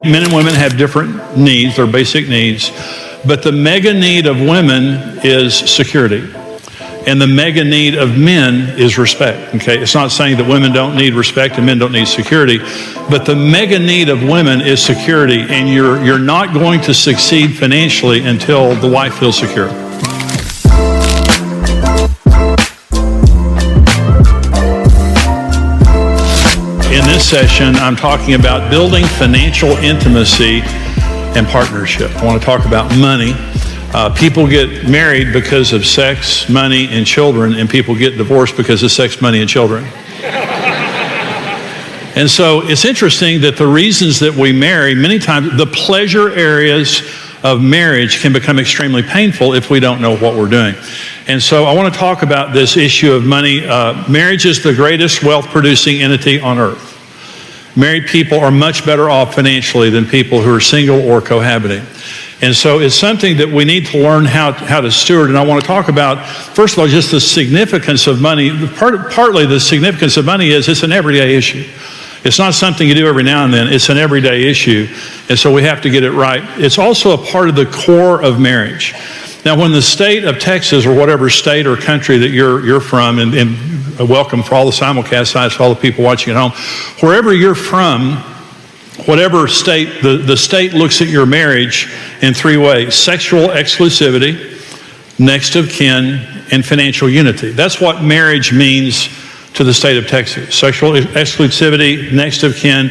Men and women have different needs, their basic needs, but the mega need of women is security. And the mega need of men is respect, okay? It's not saying that women don't need respect and men don't need security, but the mega need of women is security, and you're not going to succeed financially until the wife feels secure. In this session, I'm talking about building financial intimacy and partnership. I want to talk about money. People get married because of sex, money, and children, and people get divorced because of sex, money, and children. And so it's interesting that the reasons that we marry, many times the pleasure areas of marriage can become extremely painful if we don't know what we're doing. And so I want to talk about this issue of money. Marriage is the greatest wealth-producing entity on earth. Married people are much better off financially than people who are single or cohabiting. And so it's something that we need to learn how to steward. And I want to talk about, first of all, just the significance of money. Partly the significance of money is it's an everyday issue. It's not something you do every now and then. It's an everyday issue. And so we have to get it right. It's also a part of the core of marriage. Now, when the state of Texas, or whatever state or country that you're from, and welcome for all the simulcast sites, for all the people watching at home, wherever you're from, whatever state, the state looks at your marriage in three ways: sexual exclusivity, next of kin, and financial unity. That's what marriage means to the state of Texas. Sexual exclusivity, next of kin,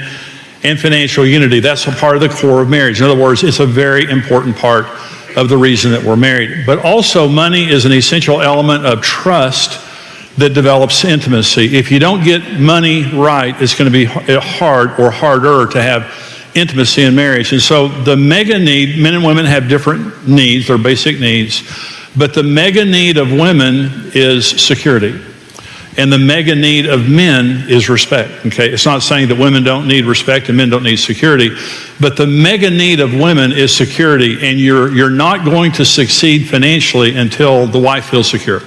and financial unity. That's a part of the core of marriage. In other words, it's a very important part of the reason that we're married. But also, money is an essential element of trust that develops intimacy. If you don't get money right, it's going to be hard or harder to have intimacy in marriage. And so the mega need, men and women have different needs, their basic needs, but the mega need of women is security. And the mega need of men is respect, okay? It's not saying that women don't need respect and men don't need security, but the mega need of women is security, and you're not going to succeed financially until the wife feels secure.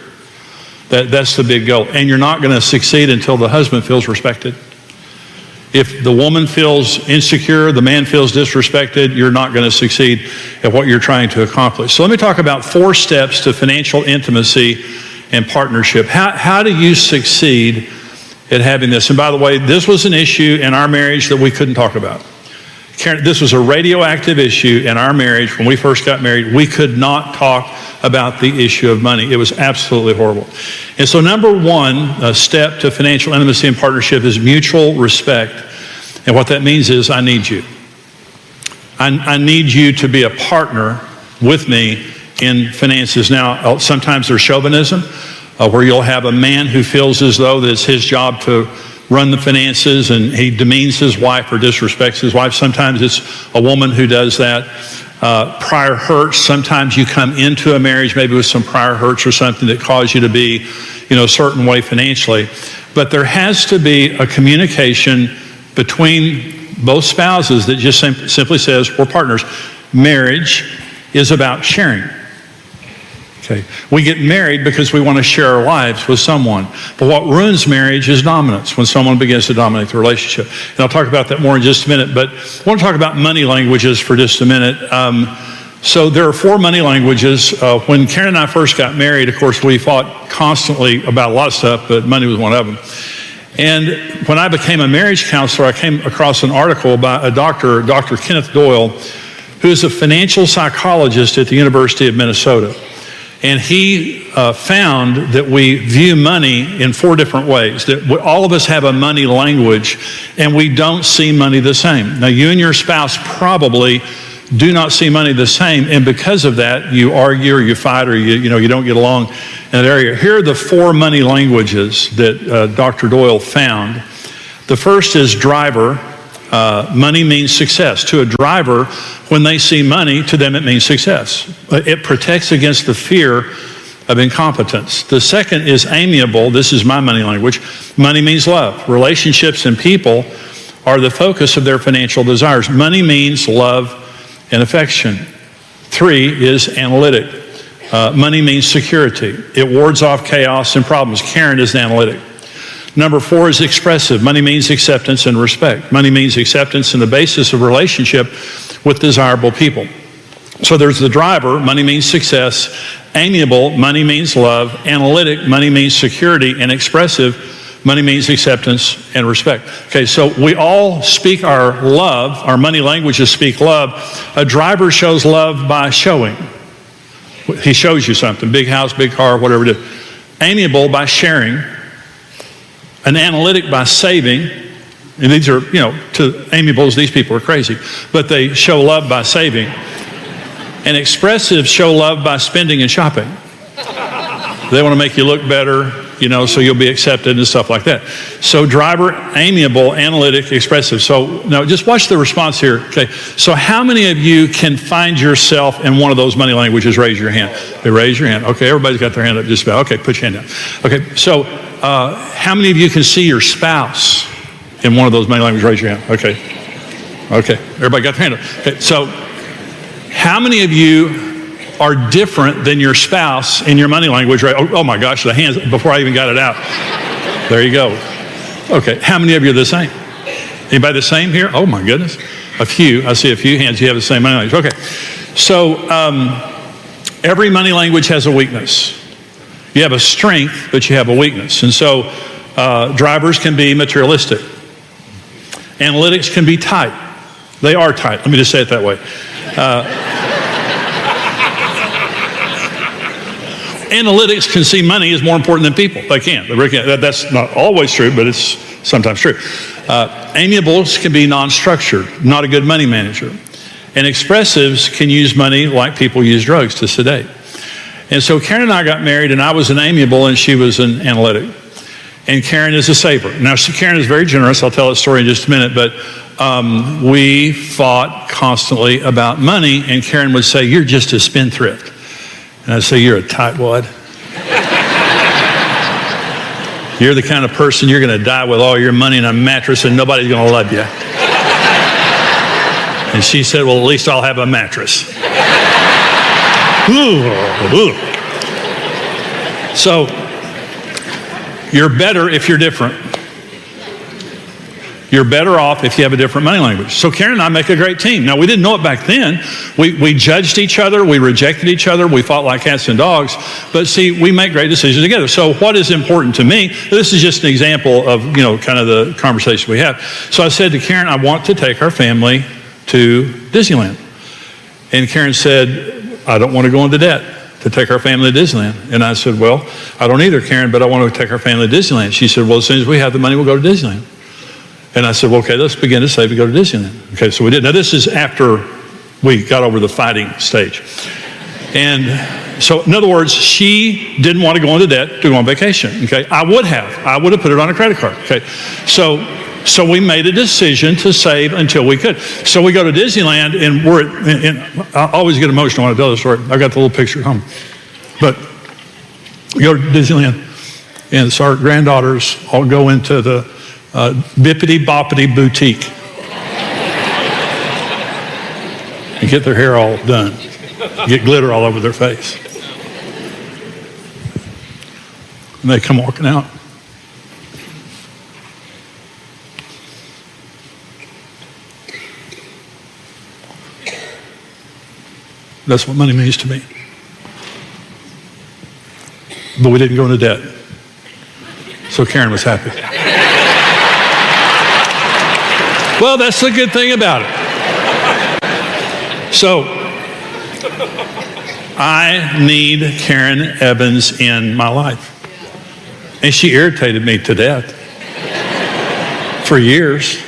That's the big goal. And you're not going to succeed until the husband feels respected. If the woman feels insecure, the man feels disrespected, you're not going to succeed at what you're trying to accomplish. So let me talk about 4 steps to financial intimacy and partnership. How do you succeed at having this? And by the way, this was an issue in our marriage that we couldn't talk about. Karen, this was a radioactive issue in our marriage. When we first got married, we could not talk about the issue of money. It was absolutely horrible. And so number 1 step to financial intimacy and partnership is mutual respect. And what that means is I need you. I need you to be a partner with me in finances. Now, sometimes there's chauvinism, where you'll have a man who feels as though that it's his job to run the finances, and he demeans his wife or disrespects his wife. Sometimes it's a woman who does that. Prior hurts. Sometimes you come into a marriage maybe with some prior hurts or something that caused you to be, a certain way financially. But there has to be a communication between both spouses that just simply says, we're partners. Marriage is about sharing. Okay. We get married because we want to share our lives with someone. But what ruins marriage is dominance, when someone begins to dominate the relationship. And I'll talk about that more in just a minute, but I want to talk about money languages for just a minute. So there are 4 money languages. When Karen and I first got married, of course, we fought constantly about a lot of stuff, but money was one of them. And when I became a marriage counselor, I came across an article by a doctor, Dr. Kenneth Doyle, who is a financial psychologist at the University of Minnesota. And he found that we view money in 4 different ways, that all of us have a money language, and we don't see money the same. Now, you and your spouse probably do not see money the same, and because of that, you argue or you fight or you don't get along in that area. Here are the 4 money languages that Dr. Doyle found. The first is driver. Money means success. To a driver, when they see money, to them it means success. It protects against the fear of incompetence. The second is amiable. This is my money language. Money means love. Relationships and people are the focus of their financial desires. Money means love and affection. 3 is analytic. Money means security. It wards off chaos and problems. Karen is an analytic. Number 4 is expressive. Money means acceptance and respect. Money means acceptance and the basis of relationship with desirable people. So there's the driver, money means success. Amiable, money means love. Analytic, money means security. And expressive, money means acceptance and respect. Okay, so we all speak our love. Our money languages speak love. A driver shows love by showing. He shows you something, big house, big car, whatever it is. Amiable by sharing. An analytic by saving. And these are, to amiables, these people are crazy. But they show love by saving. And expressive show love by spending and shopping. They want to make you look better, so you'll be accepted and stuff like that. So driver, amiable, analytic, expressive. So now just watch the response here. Okay. So how many of you can find yourself in one of those money languages? Raise your hand. Okay, raise your hand. Okay, everybody's got their hand up just about. Okay, put your hand down. Okay, so how many of you can see your spouse in one of those money languages? Raise your hand. Okay. Okay, everybody got their hand up. Okay, so how many of you are different than your spouse in your money language, right? Oh my gosh, the hands, before I even got it out. There you go. Okay, how many of you are the same? Anybody the same here? Oh my goodness. A few, I see a few hands, you have the same money language. Okay, so every money language has a weakness. You have a strength, but you have a weakness. And so drivers can be materialistic. Analytics can be tight. They are tight, let me just say it that way. Analytics can see money is more important than people. They can. That's not always true, but it's sometimes true. Amiables can be non-structured, not a good money manager. And expressives can use money like people use drugs to sedate. And so Karen and I got married, and I was an amiable and she was an analytic. And Karen is a saver. Now, Karen is very generous. I'll tell that story in just a minute, but we fought constantly about money, and Karen would say, "You're just a spendthrift." And I'd say, "You're a tightwad. You're the kind of person you're going to die with all your money in a mattress and nobody's going to love you." And she said, "Well, at least I'll have a mattress." So, you're better if you're different. You're better off if you have a different money language. So Karen and I make a great team. Now, we didn't know it back then. We judged each other. We rejected each other. We fought like cats and dogs. But see, we make great decisions together. So what is important to me, this is just an example of, kind of the conversation we have. So I said to Karen, I want to take our family to Disneyland. And Karen said, I don't want to go into debt to take our family to Disneyland. And I said, well, I don't either, Karen, but I want to take our family to Disneyland. She said, well, as soon as we have the money, we'll go to Disneyland. And I said, well, okay, let's begin to save to go to Disneyland. Okay, so we did. Now, this is after we got over the fighting stage. And so, in other words, she didn't want to go into debt to go on vacation. Okay, I would have put it on a credit card. Okay, so we made a decision to save until we could. So we go to Disneyland, and I always get emotional when I tell the story. I've got the little picture at home. But we go to Disneyland, and so our granddaughters all go into the Bippity Boppity Boutique and get their hair all done, get glitter all over their face. And they come walking out. That's what money means to me. But we didn't go into debt. So Karen was happy. Well, that's the good thing about it. So, I need Karen Evans in my life. And she irritated me to death for years.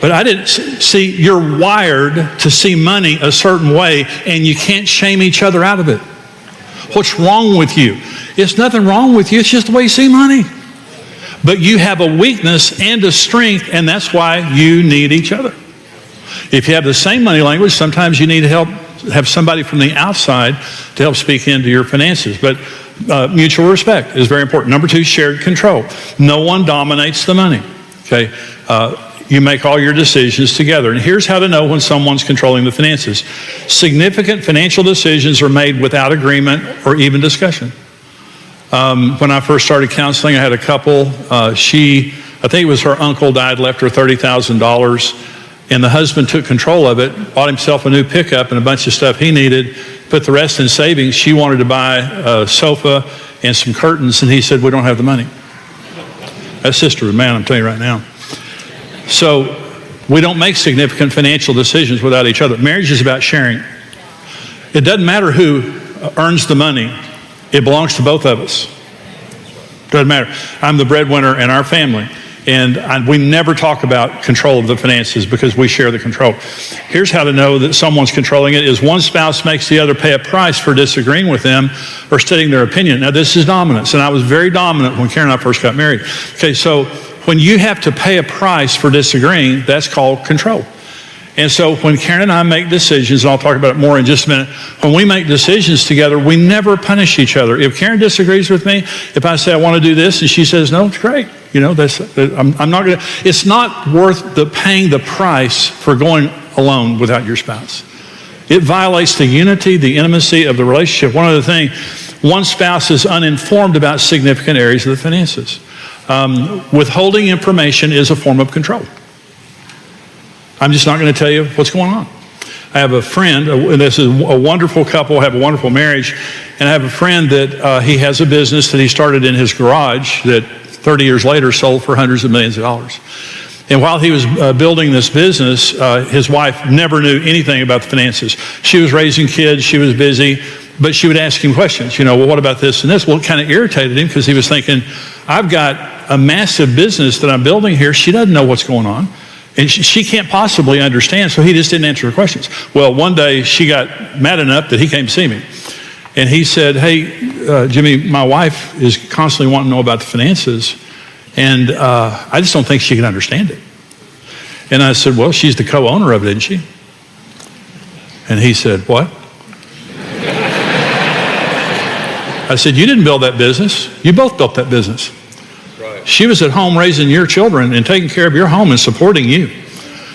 But I didn't see, you're wired to see money a certain way, and you can't shame each other out of it. What's wrong with you? It's nothing wrong with you. It's just the way you see money. But you have a weakness and a strength, and that's why you need each other. If you have the same money language, sometimes you need to have somebody from the outside to help speak into your finances. But mutual respect is very important. Number 2, shared control. No one dominates the money. Okay, you make all your decisions together. And here's how to know when someone's controlling the finances. Significant financial decisions are made without agreement or even discussion. When I first started counseling, I had a couple. I think it was her uncle died, left her $30,000. And the husband took control of it, bought himself a new pickup and a bunch of stuff he needed, put the rest in savings. She wanted to buy a sofa and some curtains, and he said, we don't have the money. That's sisterhood, man, I'm telling you right now. So we don't make significant financial decisions without each other. Marriage is about sharing. It doesn't matter who earns the money. It belongs to both of us. Doesn't matter. I'm the breadwinner in our family. And we never talk about control of the finances because we share the control. Here's how to know that someone's controlling it is one spouse makes the other pay a price for disagreeing with them or stating their opinion. Now, this is dominance, and I was very dominant when Karen and I first got married. Okay, so when you have to pay a price for disagreeing, that's called control. And so when Karen and I make decisions, and I'll talk about it more in just a minute, when we make decisions together, we never punish each other. If Karen disagrees with me, if I say I want to do this and she says no, it's great. You know, I'm not going to, it's not worth paying the price for going alone without your spouse. It violates the unity, the intimacy of the relationship. One other thing, one spouse is uninformed about significant areas of the finances. Withholding information is a form of control. I'm just not going to tell you what's going on. I have a friend, and this is a wonderful couple, have a wonderful marriage, and I have a friend that he has a business that he started in his garage that 30 years later sold for hundreds of millions of dollars. And while he was building this business, his wife never knew anything about the finances. She was raising kids, she was busy, but she would ask him questions. You know, well, what about this and this? Well, it kind of irritated him because he was thinking, I've got a massive business that I'm building here. She doesn't know what's going on. And she can't possibly understand, so he just didn't answer her questions. Well, one day she got mad enough that he came to see me. And he said, hey, Jimmy, my wife is constantly wanting to know about the finances, and I just don't think she can understand it. And I said, well, she's the co-owner of it, isn't she? And he said, what? I said, you didn't build that business. You both built that business. She was at home raising your children and taking care of your home and supporting you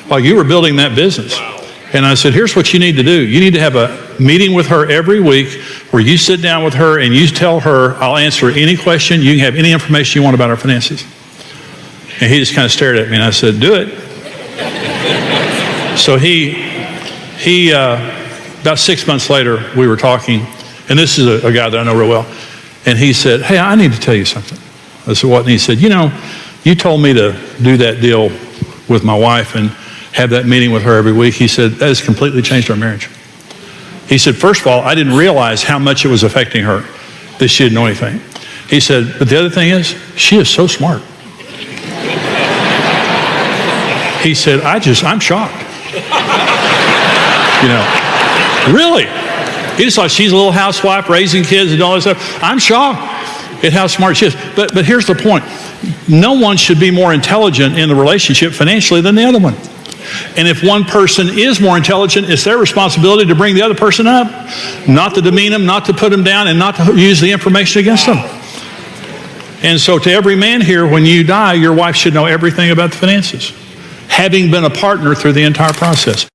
while you were building that business. Wow. And I said, here's what you need to do. You need to have a meeting with her every week where you sit down with her and you tell her, I'll answer any question. You can have any information you want about our finances. And he just kind of stared at me and I said, do it. So he about 6 months later, we were talking, and this is a guy that I know real well. And he said, hey, I need to tell you something. I said, what? And he said, you know, you told me to do that deal with my wife and have that meeting with her every week. He said, that has completely changed our marriage. He said, first of all, I didn't realize how much it was affecting her, that she didn't know anything. He said, but the other thing is, she is so smart. He said, I'm shocked. You know, really? He just thought she's a little housewife raising kids and all this stuff. I'm shocked at how smart she is. But here's the point. No one should be more intelligent in the relationship financially than the other one. And if one person is more intelligent, it's their responsibility to bring the other person up, not to demean them, not to put them down, and not to use the information against them. And so to every man here, when you die, your wife should know everything about the finances, having been a partner through the entire process.